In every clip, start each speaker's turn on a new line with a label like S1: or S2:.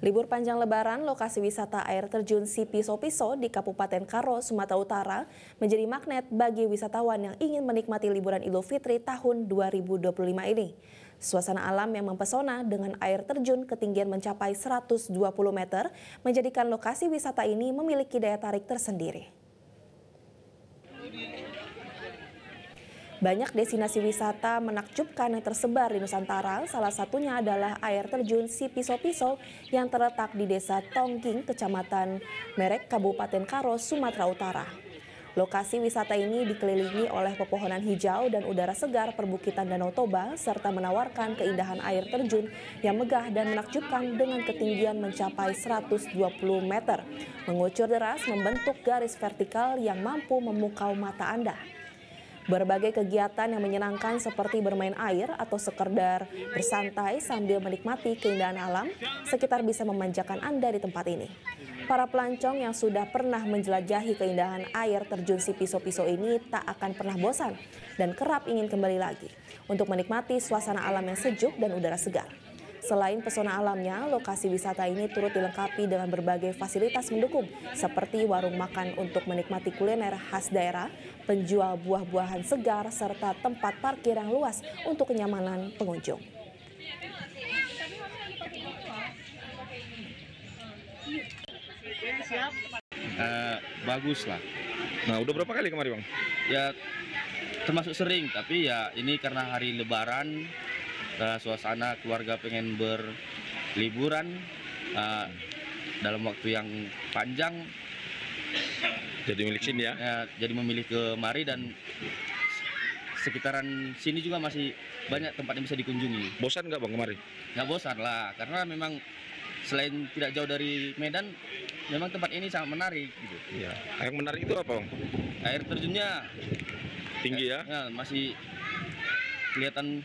S1: Libur panjang Lebaran, lokasi wisata air terjun Sipiso-Piso di Kabupaten Karo, Sumatera Utara menjadi magnet bagi wisatawan yang ingin menikmati liburan Idul Fitri tahun 2025 ini. Suasana alam yang mempesona dengan air terjun ketinggian mencapai 120 meter menjadikan lokasi wisata ini memiliki daya tarik tersendiri. Banyak destinasi wisata menakjubkan yang tersebar di Nusantara, salah satunya adalah air terjun Sipiso-Piso yang terletak di Desa Tongging, Kecamatan Merek, Kabupaten Karo, Sumatera Utara. Lokasi wisata ini dikelilingi oleh pepohonan hijau dan udara segar perbukitan Danau Toba, serta menawarkan keindahan air terjun yang megah dan menakjubkan dengan ketinggian mencapai 120 meter. Mengucur deras membentuk garis vertikal yang mampu memukau mata Anda. Berbagai kegiatan yang menyenangkan seperti bermain air atau sekedar bersantai sambil menikmati keindahan alam sekitar bisa memanjakan Anda di tempat ini. Para pelancong yang sudah pernah menjelajahi keindahan air terjun Sipiso-Piso ini tak akan pernah bosan dan kerap ingin kembali lagi untuk menikmati suasana alam yang sejuk dan udara segar. Selain pesona alamnya, lokasi wisata ini turut dilengkapi dengan berbagai fasilitas mendukung seperti warung makan untuk menikmati kuliner khas daerah, penjual buah-buahan segar, serta tempat parkir yang luas untuk kenyamanan pengunjung.
S2: Bagus lah.
S3: Nah, udah berapa kali kemari, Bang?
S2: Ya termasuk sering, tapi ya ini karena hari Lebaran, suasana keluarga pengen berliburan dalam waktu yang panjang.
S3: Jadi milik sini ya?
S2: Jadi memilih kemari dan sekitaran sini juga masih banyak tempat yang bisa dikunjungi.
S3: Bosan nggak, Bang, kemari?
S2: Nggak bosan lah, karena memang selain tidak jauh dari Medan, memang tempat ini sangat menarik gitu.
S3: Iya. Yang menarik itu apa, Bang?
S2: Air terjunnya
S3: Tinggi ya?
S2: Masih kelihatan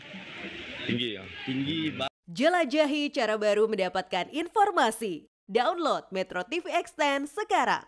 S3: Tinggi ya?
S2: tinggi.
S4: Jelajahi cara baru mendapatkan informasi. Download Metro TV Extend sekarang.